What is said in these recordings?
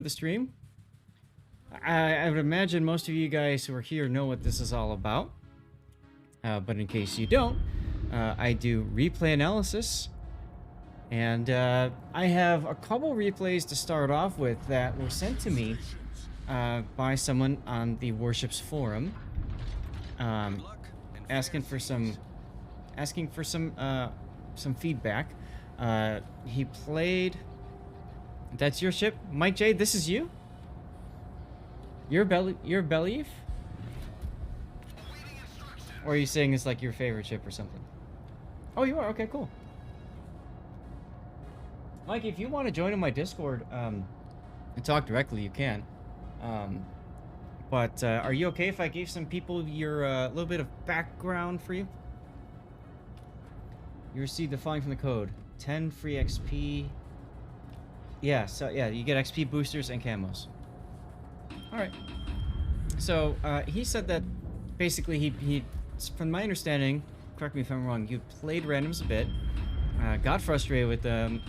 the stream. I would imagine most of you guys who are here know what this is all about. But in case you don't, I do replay analysis. And I have a couple replays to start off with that were sent to me by someone on the Warships forum, asking for some feedback. He played. That's your ship, Mike J. This is you. You're Belief? Or are you saying it's like your favorite ship or something? Oh, you are? Okay, cool. Mike, if you want to join in my Discord and talk directly, you can. But are you okay if I gave some people your little bit of background for you? You received the following from the code. 10 free XP. Yeah, so yeah, you get XP boosters and camos. Alright. So, he said that basically he from my understanding, correct me if I'm wrong, you played randoms a bit, got frustrated with the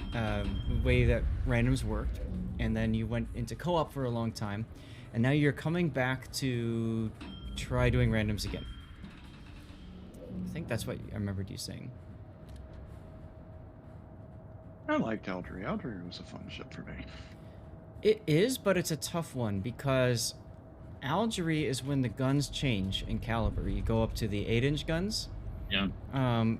way that randoms worked, and then you went into co-op for a long time, and now you're coming back to try doing randoms again. I think that's what I remembered you saying. I liked Algerie. Algerie was a fun ship for me. It is, but it's a tough one because Algerie is when the guns change in caliber. You go up to the 8-inch guns. Yeah.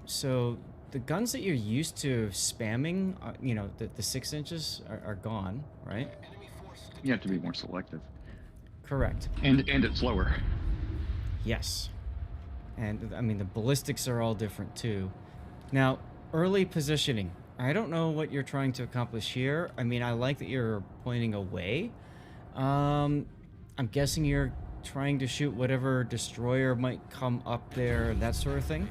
So the guns that you're used to spamming, you know, the 6 inches are gone, right? You have to be more selective. Correct. And it's lower. Yes. And, I mean, the ballistics are all different, too. Now, early positioning. I don't know what you're trying to accomplish here. I mean, I like that you're pointing away. I'm guessing you're trying to shoot whatever destroyer might come up there, that sort of thing.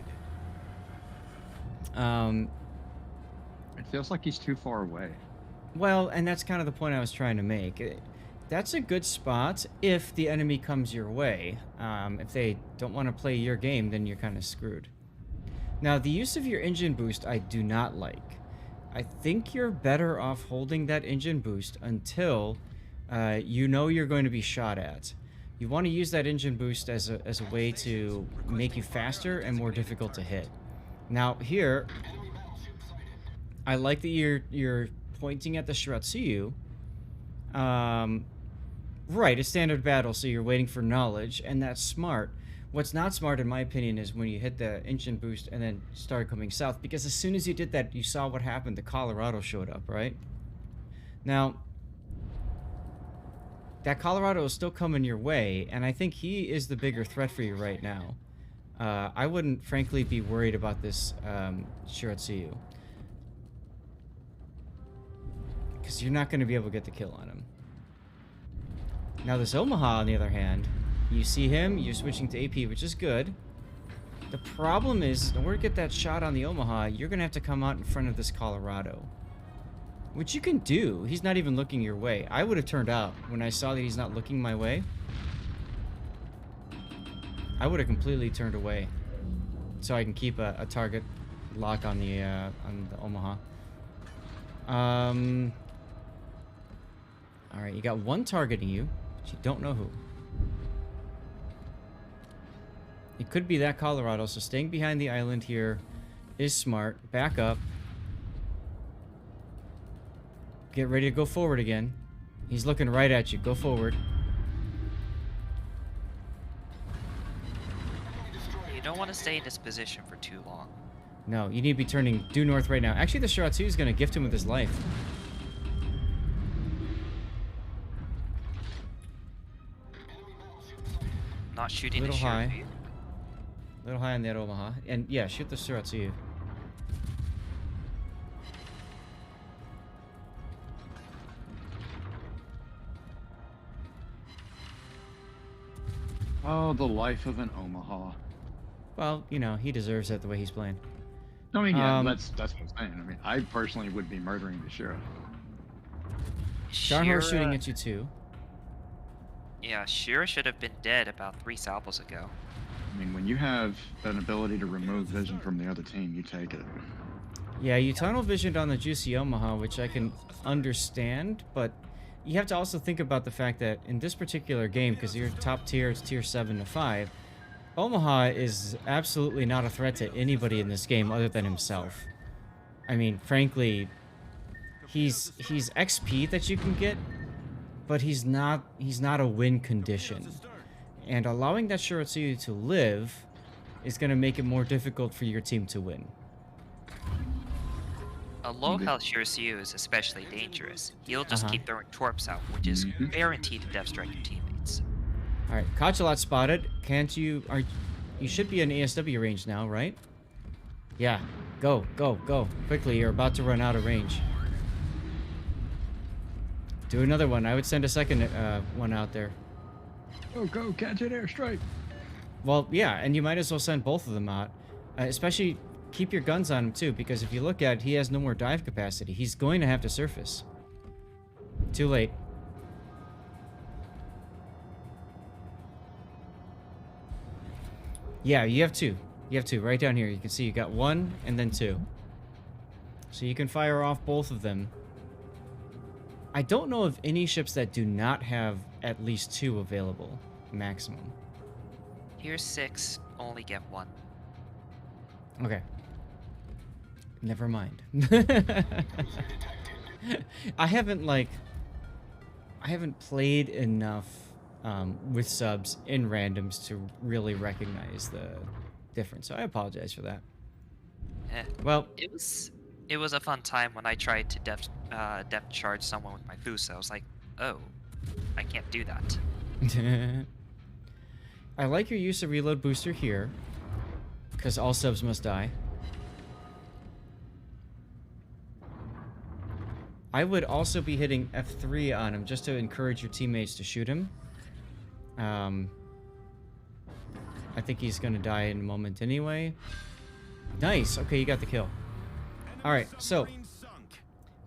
It feels like he's too far away. Well, and that's kind of the point I was trying to make. That's a good spot if the enemy comes your way. If they don't want to play your game, then you're kind of screwed. Now, the use of your engine boost I do not like. I think you're better off holding that engine boost until you know you're going to be shot at. You want to use that engine boost as a way to make you faster and more difficult to hit. Now here, I like that you're pointing at the Shiratsuyu. Right, a standard battle, so you're waiting for knowledge, and that's smart. What's not smart, in my opinion, is when you hit the engine boost and then start coming south, because as soon as you did that, you saw what happened. The Colorado showed up, right? Now, that Colorado is still coming your way, and I think he is the bigger threat for you right now. I wouldn't, frankly, be worried about this Shiratsuyu, because you're not going to be able to get the kill on him. Now, this Omaha, on the other hand, you see him, you're switching to AP, which is good. The problem is, in order to get that shot on the Omaha, you're going to have to come out in front of this Colorado. Which you can do. He's not even looking your way. I would have turned out when I saw that he's not looking my way. I would have completely turned away. So I can keep a target lock on the Omaha. Alright, you got one targeting you, but you don't know who. It could be that Colorado, so staying behind the island here is smart. Back up. Get ready to go forward again. He's looking right at you. Go forward. You don't want to stay in this position for too long. No, you need to be turning due north right now. Actually, the Shiratsu is going to gift him with his life. Not shooting Little the high. Shira. A little high on that Omaha. And yeah, shoot the Shiratsu. Oh, the life of an Omaha. Well, you know, he deserves it the way he's playing. I mean, yeah, that's what I'm saying. I mean, I personally would be murdering the Shira. Sharhor's shooting at you too. Yeah, Shira should have been dead about 3 salvos ago. I mean, when you have an ability to remove vision from the other team, you take it. Yeah, you tunnel visioned on the Juicy Omaha, which I can understand, but you have to also think about the fact that in this particular game, because you're top tier, it's tier 7 to 5, Omaha is absolutely not a threat to anybody in this game other than himself. I mean, frankly, he's XP that you can get, but he's not a win condition. And allowing that Shiratsuyu to live is going to make it more difficult for your team to win. A low health Shirasuyu is especially dangerous. He'll just Uh-huh. keep throwing torps out, which is guaranteed to death strike your teammates. All right, Kachalot spotted. Can't you... You should be in ASW range now, right? Yeah. Go, go, go. Quickly, you're about to run out of range. Do another one. I would send a second one out there. Oh, go catch an airstrike. Well, yeah, and you might as well send both of them out. Especially keep your guns on him, too, because if you look at it, he has no more dive capacity. He's going to have to surface. Too late. Yeah, you have two. You have two right down here. You can see you got one and then two. So you can fire off both of them. I don't know of any ships that do not have at least two available, maximum. Here's 6, only get 1. Okay. Never mind. I haven't played enough with subs in randoms to really recognize the difference. So I apologize for that. Eh. Well, It was a fun time when I tried to depth charge someone with my Fusa. I was like, oh, I can't do that. I like your use of reload booster here, because all subs must die. I would also be hitting F3 on him just to encourage your teammates to shoot him. I think he's going to die in a moment anyway. Nice. Okay, you got the kill. All right, so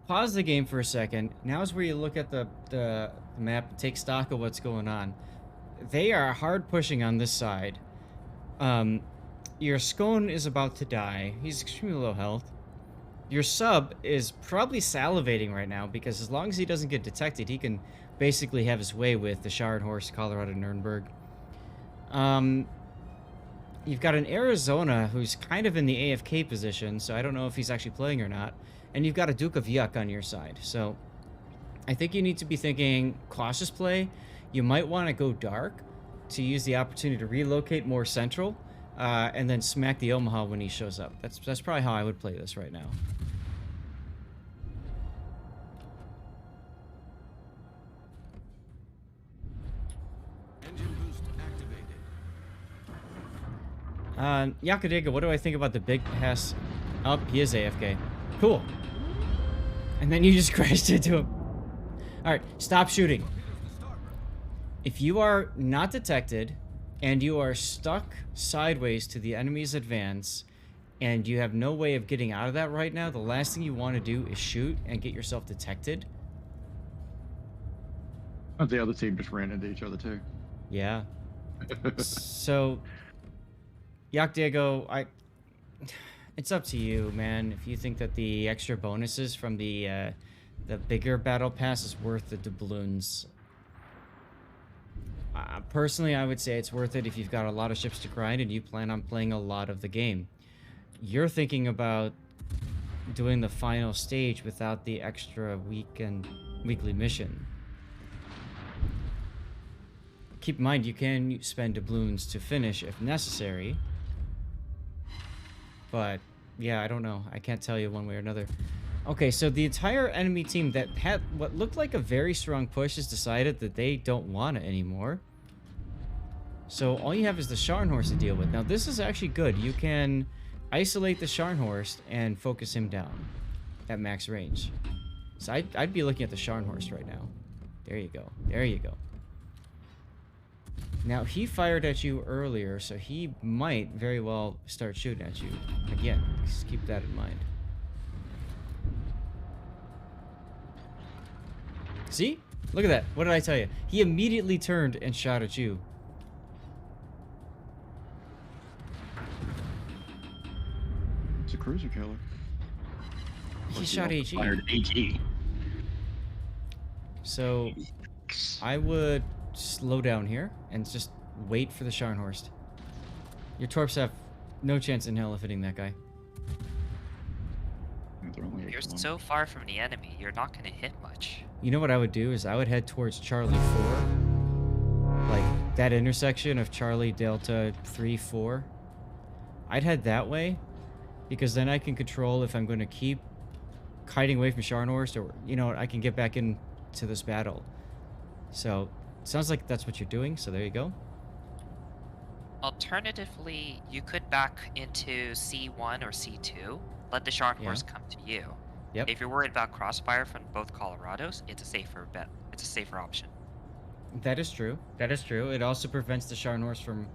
pause the game for a second. Now's where you look at the map and take stock of what's going on. They are hard pushing on this side. Your Scone is about to die. He's extremely low health. Your sub is probably salivating right now because as long as he doesn't get detected, he can basically have his way with the Shard Horse, Colorado Nuremberg. You've got an Arizona who's kind of in the AFK position, so I don't know if he's actually playing or not. And you've got a Duke of Yuck on your side. So I think you need to be thinking cautious play. You might want to go dark to use the opportunity to relocate more central, and then smack the Omaha when he shows up. That's probably how I would play this right now. Engine boost activated. Yakadega, what do I think about the big pass? Oh, he is AFK. Cool. And then you just crashed into him. Alright, stop shooting. If you are not detected, and you are stuck sideways to the enemy's advance, and you have no way of getting out of that right now, the last thing you want to do is shoot and get yourself detected. Oh, the other team just ran into each other too. Yeah. So, Yak Diego, it's up to you, man. If you think that the extra bonuses from the bigger battle pass is worth the doubloons. Personally, I would say it's worth it if you've got a lot of ships to grind and you plan on playing a lot of the game. You're thinking about doing the final stage without the extra weekly mission. Keep in mind, you can spend doubloons to finish if necessary. But, yeah, I don't know. I can't tell you one way or another. Okay, so the entire enemy team that had what looked like a very strong push has decided that they don't want it anymore. So all you have is the Scharnhorst to deal with. Now, this is actually good. You can isolate the Scharnhorst and focus him down at max range. So I'd be looking at the Scharnhorst right now. There you go. There you go. Now, he fired at you earlier, so he might very well start shooting at you. Again, just keep that in mind. See? Look at that. What did I tell you? He immediately turned and shot at you. It's a cruiser killer. He shot AG. Fired AG. So I would slow down here and just wait for the Scharnhorst. Your Torps have no chance in hell of hitting that guy. They're only 8 You're kilometers. so far from the enemy, you're not going to hit much. You know what I would do is I would head towards Charlie 4. Like that intersection of Charlie Delta 3, 4. I'd head that way because then I can control if I'm going to keep kiting away from Scharnhorst or, you know, I can get back into this battle. So, sounds like that's what you're doing, so there you go. Alternatively, you could back into C1 or C2, let the Scharnhorst come to you. Yep. If you're worried about crossfire from both Colorados, it's a safer bet. It's a safer option. That is true. That is true. It also prevents the Scharnhorst from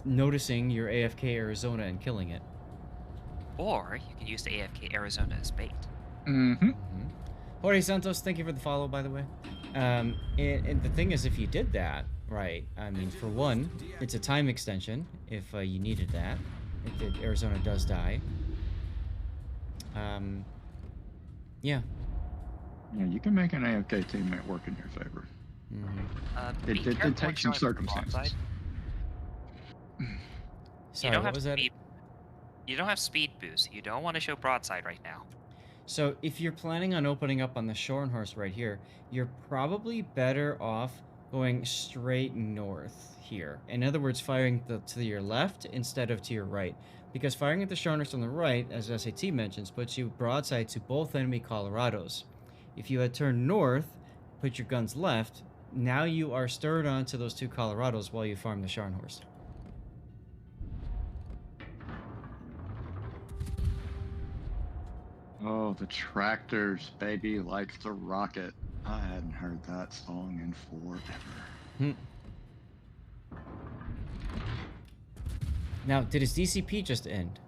noticing your AFK Arizona and killing it. Or you can use the AFK Arizona as bait. Mm-hmm. Jorge Santos, thank you for the follow, by the way. And the thing is, if you did that, right, I mean, for one, it's a time extension if you needed that, if the Arizona does die. Yeah. Yeah, you can make an AFK teammate work in your favor. Be It careful takes some when showing circumstances. broadside. Sorry, what was that? You don't have speed boost. You don't want to show broadside right now. So if you're planning on opening up on the Scharnhorst right here, you're probably better off going straight north here. In other words, firing to your left instead of to your right. Because firing at the Scharnhorst on the right, as SAT mentions, puts you broadside to both enemy Colorados. If you had turned north, put your guns left, now you are stirred onto those two Colorados while you farm the Scharnhorst. Oh, the tractors, baby, like the rocket. I hadn't heard that song in forever. Now, did his DCP just end?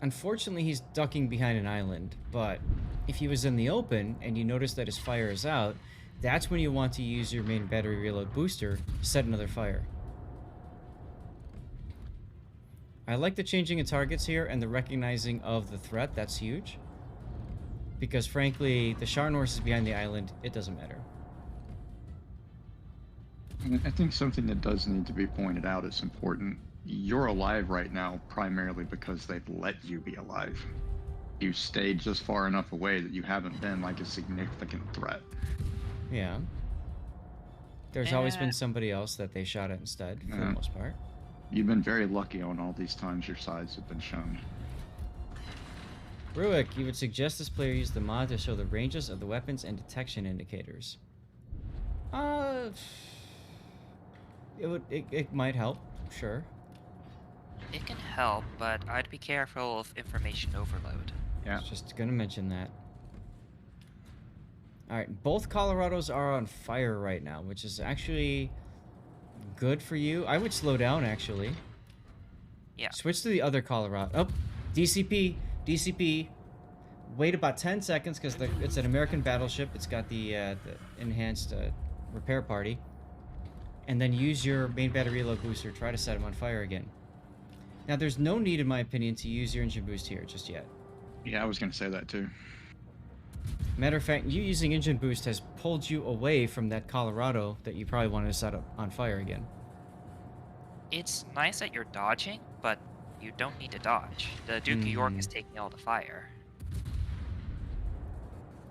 Unfortunately, he's ducking behind an island, but if he was in the open and you notice that his fire is out, that's when you want to use your main battery reload booster to set another fire. I like the changing of targets here and the recognizing of the threat. That's huge. Because frankly, the Scharnhorst is behind the island. It doesn't matter. And I think something that does need to be pointed out is important. You're alive right now primarily because they've let you be alive. You stayed just far enough away that you haven't been like a significant threat. Yeah. There's always been somebody else that they shot at instead, for the most part. You've been very lucky on all these times your sides have been shown. Ruick, you would suggest this player use the mod to show the ranges of the weapons and detection indicators. It might help, sure. It can help, but I'd be careful of information overload. Yeah. I was just gonna mention that. Alright, both Colorados are on fire right now, which is actually good for you. I would slow down, actually. Yeah. Switch to the other Colorado. Oh, DCP. DCP. Wait about 10 seconds because it's an American battleship. It's got the enhanced repair party. And then use your main battery reload booster. Try to set him on fire again. Now, there's no need, in my opinion, to use your engine boost here just yet. Yeah, I was going to say that too. Matter of fact, you using engine boost has pulled you away from that Colorado that you probably wanted to set up on fire again. It's nice that you're dodging, but you don't need to dodge. The Duke of York is taking all the fire.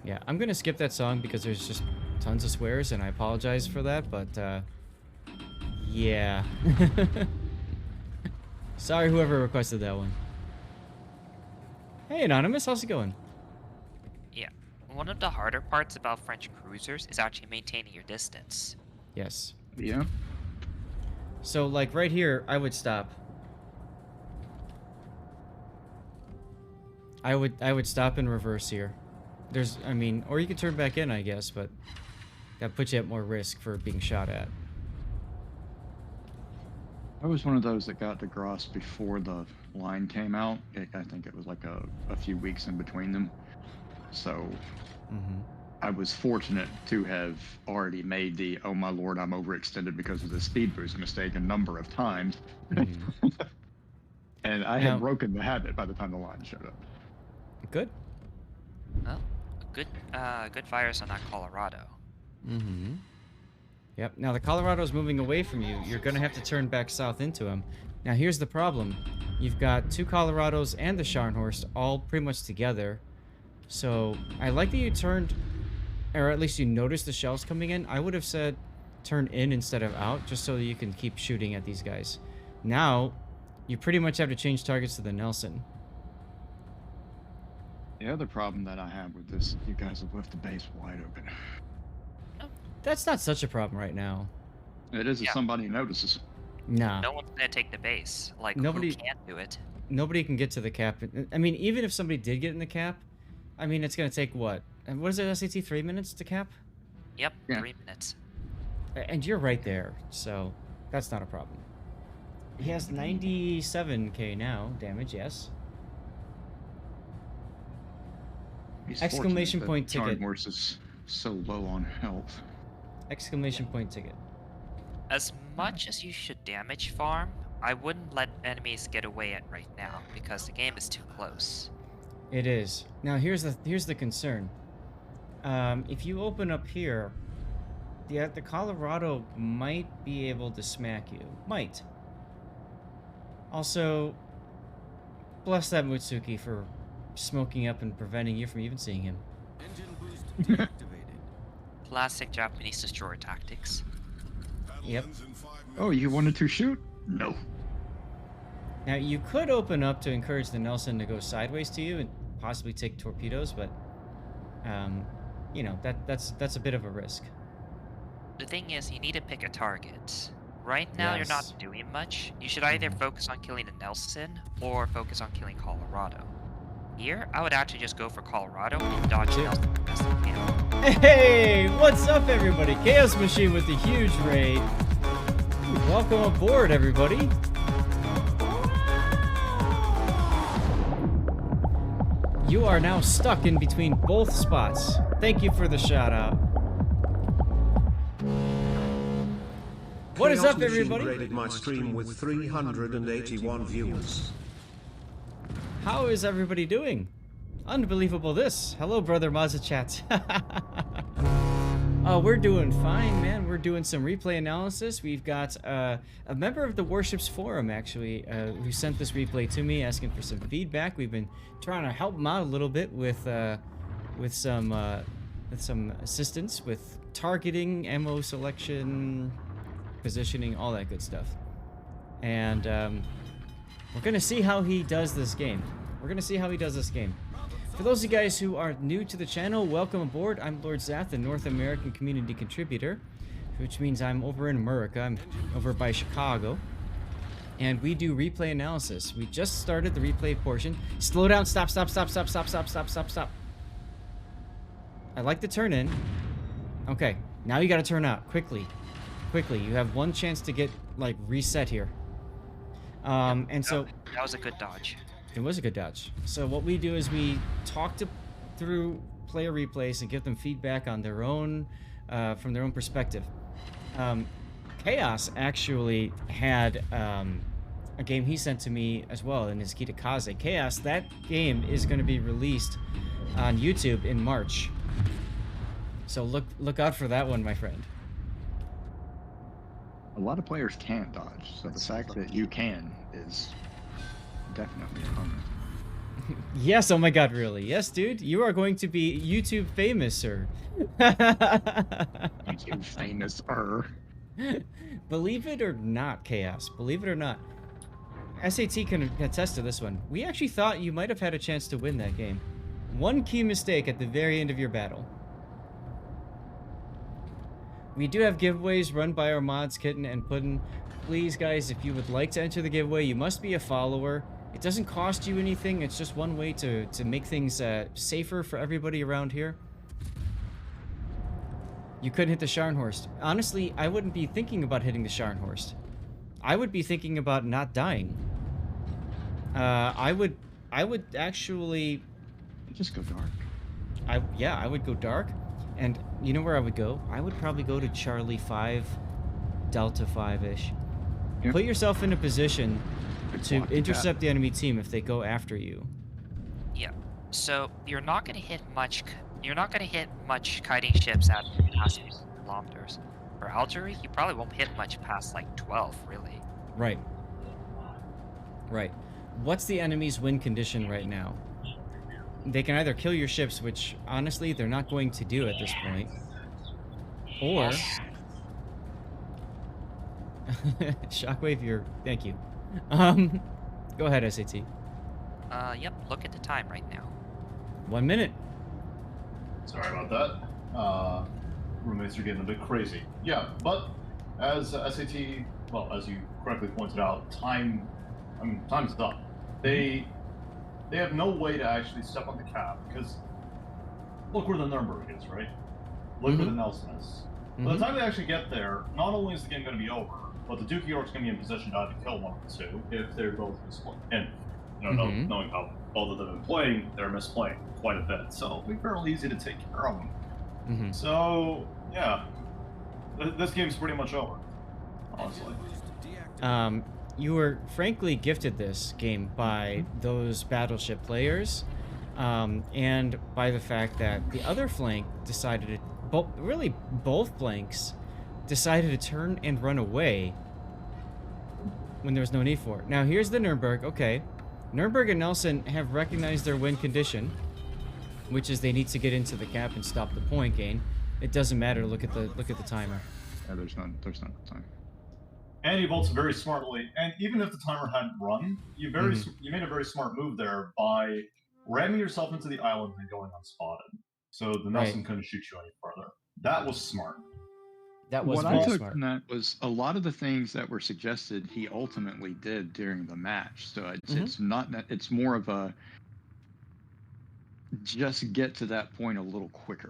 Yeah, I'm gonna skip that song because there's just tons of swears, and I apologize for that, but, yeah. Sorry, whoever requested that one. Hey, Anonymous, how's it going? Yeah. One of the harder parts about French cruisers is actually maintaining your distance. Yes. Yeah. So, like, right here, I would stop. I would stop in reverse here. I mean, or you could turn back in, I guess, but that puts you at more risk for being shot at. I was one of those that got to Gross before the line came out. I think it was like a few weeks in between them. So I was fortunate to have already made the, oh my lord, I'm overextended because of the speed boost mistake a number of times. And I had broken the habit by the time the line showed up. Good. Well, good fires on that Colorado. Mm-hmm. Yep. Now the Colorado's moving away from you. You're gonna have to turn back south into him. Now here's the problem. You've got 2 Colorados and the Scharnhorst all pretty much together. So I like that you turned, or at least you noticed the shells coming in. I would have said turn in instead of out, just so that you can keep shooting at these guys. Now, you pretty much have to change targets to the Nelson. The other problem that I have with this, you guys have left the base wide open. That's not such a problem right now. It is if somebody notices. Nah. No one's gonna take the base. Like, Nobody- who can't do it? Nobody can get to the cap. I mean, even if somebody did get in the cap, I mean, it's going to take what? And what is it, SAT, 3 minutes to cap? Yep, Yeah. 3 minutes. And you're right there, so that's not a problem. He has 97k now, damage, yes. He's Exclamation fortunate point that ticket. Scharnhorst is so low on health. Exclamation point ticket. As much as you should damage farm, I wouldn't let enemies get away at right now because the game is too close. It is. Now here's the concern. If you open up here, the Colorado might be able to smack you. Might. Also, bless that Mutsuki for smoking up and preventing you from even seeing him. Engine boost deactivated. Classic Japanese destroyer tactics. Yep. Oh, you wanted to shoot? No. Now you could open up to encourage the Nelson to go sideways to you and possibly take torpedoes, but you know, that's a bit of a risk. The thing is, you need to pick a target. Right now, you're not Yes. doing much. You should either focus on killing the Nelson or focus on killing Colorado. Here, I would actually just go for Colorado and dodge Dude. Nelson as best I can. Hey, what's up, everybody? Chaos Machine with the huge raid. Welcome aboard, everybody. You are now stuck in between both spots. Thank you for the shout out. What is Chaos up, Machine everybody? rated my stream with 381 viewers. How is everybody doing? Unbelievable this. Hello, brother Mazachat. Oh, we're doing fine, man. We're doing some replay analysis. We've got a member of the Warships forum, actually, who sent this replay to me, asking for some feedback. We've been trying to help him out a little bit with some assistance with targeting, ammo selection, positioning, all that good stuff. And we're gonna see how he does this game. For those of you guys who are new to the channel, welcome aboard. I'm Lord Zath, the North American community contributor, which means I'm over in America. I'm over by Chicago. And we do replay analysis. We just started the replay portion. Slow down, stop. I like to turn in. Okay, now you gotta turn out, quickly. You have one chance to get, like, reset here. And so... That was a good dodge. It was a good dodge. So what we do is we talk through player replays and give them feedback on their own, from their own perspective. Chaos actually had a game he sent to me as well in his Kitakaze. Chaos, that game is going to be released on YouTube in March. So look out for that one, my friend. A lot of players can't dodge, so the fact that you can is definitely a bonus. Yes, oh my god, really? Yes, dude, you are going to be YouTube famous, sir. YouTube famous. Believe it or not, Chaos. Believe it or not. SAT can attest to this one. We actually thought you might have had a chance to win that game. One key mistake at the very end of your battle. We do have giveaways run by our mods, Kitten and Puddin. Please, guys, if you would like to enter the giveaway, you must be a follower. It doesn't cost you anything. It's just one way to make things safer for everybody around here. You couldn't hit the Scharnhorst. Honestly, I wouldn't be thinking about hitting the Scharnhorst. I would be thinking about not dying. I would actually... Just go dark. I would go dark. And you know where I would go? I would probably go to Charlie 5, Delta 5-ish. Yep. Put yourself in a position to block intercept the enemy team if they go after you. Yeah. So you're not gonna hit much. You're not gonna hit much kiting ships out of the kilometers. For Algerie, he probably won't hit much past like 12, really. Right. Right. What's the enemy's win condition right now? They can either kill your ships, which honestly they're not going to do at this point, or Shockwave, thank you. Go ahead, SAT. Yep, look at the time right now. 1 minute. Sorry about that. Roommates are getting a bit crazy. Yeah, but as SAT, well, as you correctly pointed out, time's up. They have no way to actually step on the cap because look where the Nuremberg is, right? Look where the Nelson is. By the time they actually get there, not only is the game going to be over, but the Duke of York's going to be in position to either kill one of the two if they're both misplaying. And knowing how both of them have been playing, they're misplaying quite a bit. So it'll be fairly easy to take care of them. So yeah, this game's pretty much over, honestly. You were frankly gifted this game by those battleship players, and by the fact that the other flank decided to, both flanks decided to turn and run away when there was no need for it. Now here's the Nuremberg. Okay, Nuremberg and Nelson have recognized their win condition, which is they need to get into the cap and stop the point gain. It doesn't matter. Look at the timer. Yeah, there's not time. And you bolted very smartly. And even if the timer hadn't run, you made a very smart move there by ramming yourself into the island and going unspotted. So the Nelson couldn't shoot you any further. That was smart. That was what very I took smart. from that was a lot of the things that were suggested he ultimately did during the match. So it's not, it's more of a just get to that point a little quicker.